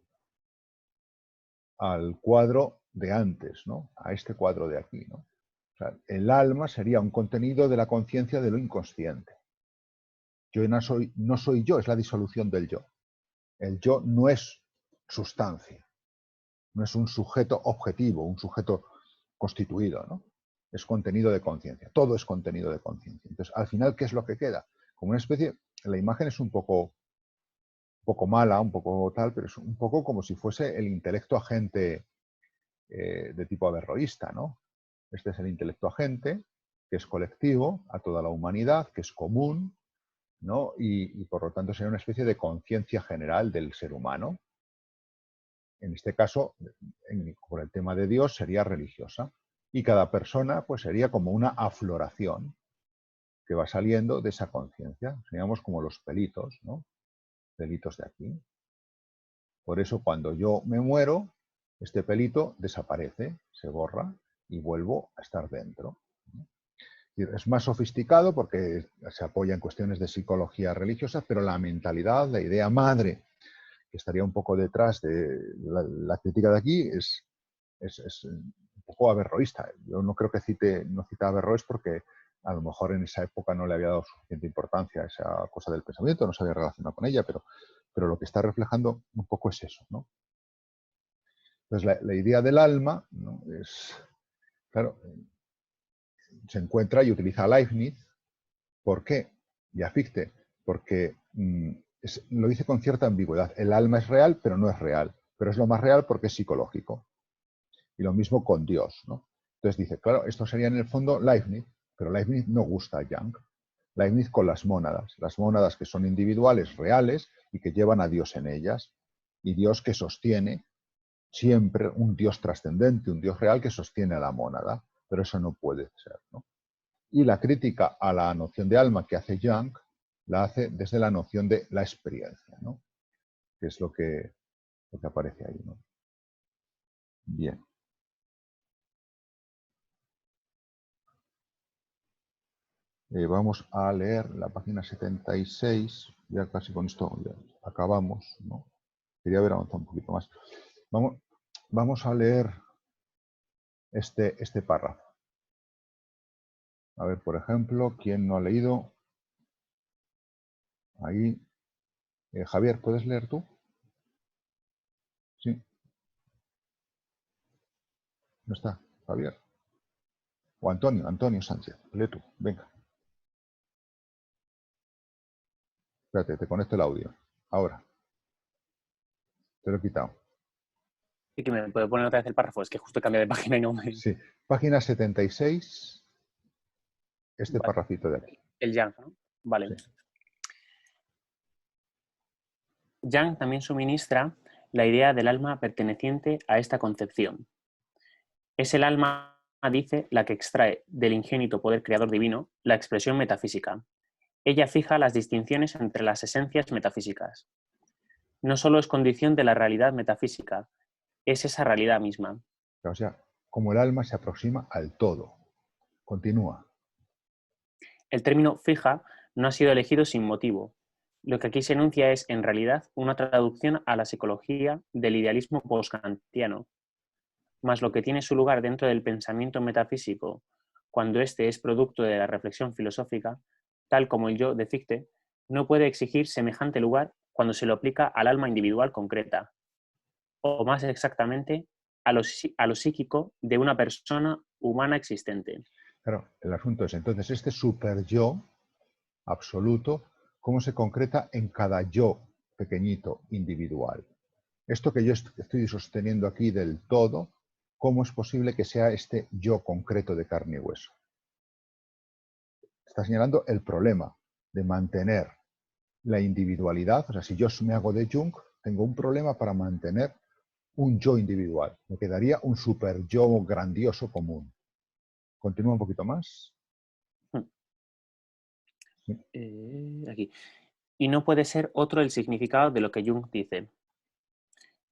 cuadro de antes, ¿no? A este cuadro de aquí, ¿no? O sea, el alma sería un contenido de la conciencia de lo inconsciente. Yo no soy yo, es la disolución del yo. El yo no es sustancia, no es un sujeto objetivo, un sujeto constituido, ¿no? Es contenido de conciencia, todo es contenido de conciencia. Entonces, al final, ¿qué es lo que queda? Como una especie, la imagen es un poco mala, un poco tal, pero es un poco como si fuese el intelecto agente de tipo averroísta, ¿no? Este es el intelecto agente, que es colectivo a toda la humanidad, que es común, ¿no? Y por lo tanto sería una especie de conciencia general del ser humano. En este caso, por el tema de Dios, sería religiosa. Y cada persona pues sería como una afloración que va saliendo de esa conciencia. Seríamos como los pelitos, ¿no? Pelitos de aquí. Por eso cuando yo me muero, este pelito desaparece, se borra y vuelvo a estar dentro. Es más sofisticado porque se apoya en cuestiones de psicología religiosa, pero la mentalidad, la idea madre que estaría un poco detrás de la crítica de aquí es un poco averroísta. Yo no creo que no cita a Averroes porque a lo mejor en esa época no le había dado suficiente importancia a esa cosa del pensamiento, no se había relacionado con ella, pero lo que está reflejando un poco es eso, ¿no? Entonces la idea del alma, ¿no? Es, claro, se encuentra y utiliza a Leibniz. ¿Por qué? Y a Fichte, porque lo dice con cierta ambigüedad. El alma es real, pero no es real. Pero es lo más real porque es psicológico. Y lo mismo con Dios, ¿no? Entonces dice, claro, esto sería en el fondo Leibniz, pero Leibniz no gusta a Jung. Leibniz con las mónadas que son individuales, reales, y que llevan a Dios en ellas. Y Dios que sostiene siempre un Dios trascendente, un Dios real que sostiene a la mónada. Pero eso no puede ser, ¿no? Y la crítica a la noción de alma que hace Jung la hace desde la noción de la experiencia, ¿no? Que es lo que aparece ahí, ¿no? Bien. Vamos a leer la página 76. Ya casi con esto ya acabamos, ¿no? Quería haber avanzado un poquito más. Vamos a leer este párrafo. A ver, por ejemplo, ¿quién no ha leído? Ahí. Javier, ¿puedes leer tú? Sí. No está, Javier. O Antonio Sánchez. Lee tú, venga. Espérate, te conecto el audio. Ahora. Te lo he quitado. Sí, que me puede poner otra vez el párrafo. Es que justo cambia de página y no me... Sí. Página 76. Este vale. Párrafito de aquí. El Jung, ¿no? Vale. Sí. Jung también suministra la idea del alma perteneciente a esta concepción. Es el alma, dice, la que extrae del ingénito poder creador divino la expresión metafísica. Ella fija las distinciones entre las esencias metafísicas. No solo es condición de la realidad metafísica, es esa realidad misma. O sea, como el alma se aproxima al todo. Continúa. El término fija no ha sido elegido sin motivo. Lo que aquí se enuncia es, en realidad, una traducción a la psicología del idealismo postkantiano. más lo que tiene su lugar dentro del pensamiento metafísico, cuando éste es producto de la reflexión filosófica, tal como el yo de Fichte, no puede exigir semejante lugar cuando se lo aplica al alma individual concreta, o más exactamente, a lo psíquico de una persona humana existente. Claro, el asunto es entonces este super yo absoluto, ¿cómo se concreta en cada yo pequeñito individual? Esto que yo estoy sosteniendo aquí del todo, ¿cómo es posible que sea este yo concreto de carne y hueso? Está señalando el problema de mantener la individualidad. O sea, si yo me hago de Jung, tengo un problema para mantener un yo individual. Me quedaría un super yo grandioso común. Continúa un poquito más. Aquí. Y no puede ser otro el significado de lo que Jung dice.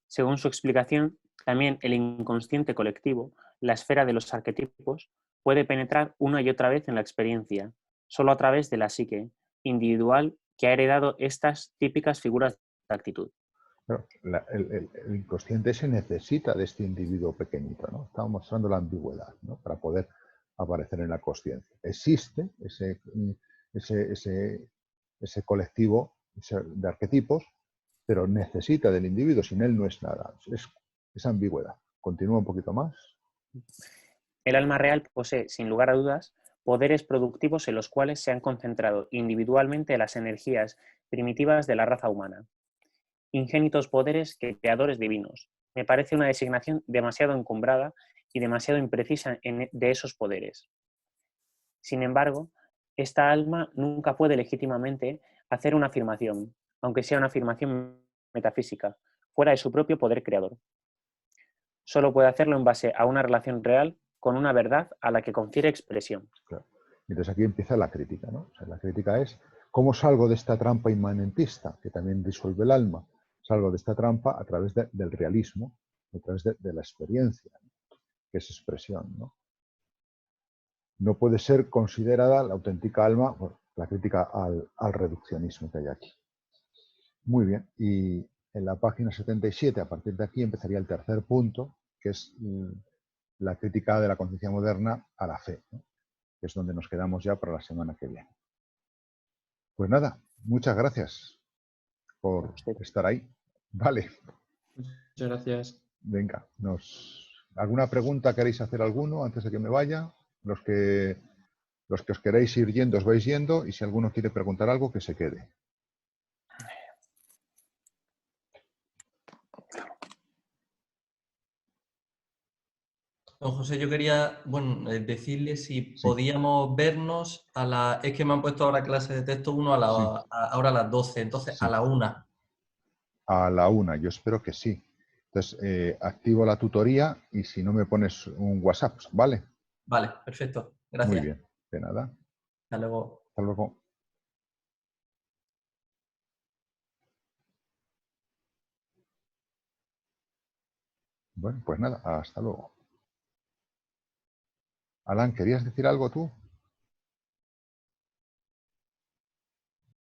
Según su explicación, también el inconsciente colectivo, la esfera de los arquetipos, puede penetrar una y otra vez en la experiencia, solo a través de la psique individual que ha heredado estas típicas figuras de actitud. Claro, el inconsciente se necesita de este individuo pequeñito, ¿no? Estamos mostrando la ambigüedad, ¿no? Para poder aparecer en la consciencia. Existe ese colectivo de arquetipos, pero necesita del individuo, sin él no es nada. Es ambigüedad. Continúa un poquito más. El alma real posee, sin lugar a dudas, poderes productivos en los cuales se han concentrado individualmente las energías primitivas de la raza humana. Ingénitos poderes que creadores divinos. Me parece una designación demasiado encumbrada y demasiado imprecisa de esos poderes. Sin embargo, esta alma nunca puede legítimamente hacer una afirmación, aunque sea una afirmación metafísica, fuera de su propio poder creador. Solo puede hacerlo en base a una relación real con una verdad a la que confiere expresión. Claro. Entonces aquí empieza la crítica, ¿no? O sea, la crítica es ¿cómo salgo de esta trampa inmanentista que también disuelve el alma? Salgo de esta trampa a través del realismo, a través de la experiencia, ¿no? Que es expresión, ¿no? No puede ser considerada la auténtica alma, bueno, la crítica al reduccionismo que hay aquí. Muy bien, y en la página 77, a partir de aquí, empezaría el tercer punto, que es la crítica de la conciencia moderna a la fe, ¿no? Que es donde nos quedamos ya para la semana que viene. Pues nada, muchas gracias por estar ahí. Vale. Muchas gracias. Venga, ¿alguna pregunta queréis hacer alguno antes de que me vaya? Los que os queréis ir yendo, os vais yendo, y si alguno quiere preguntar algo, que se quede. Don José, yo quería, decirle si podíamos vernos a la... Es que me han puesto ahora clase de texto 1 ahora a las 12, entonces a la 1. A la 1, yo espero que sí. Entonces, activo la tutoría y si no me pones un WhatsApp, ¿vale? Vale, perfecto. Gracias. Muy bien, de nada. Hasta luego. Hasta luego. Bueno, pues nada, hasta luego. Alan, ¿querías decir algo tú?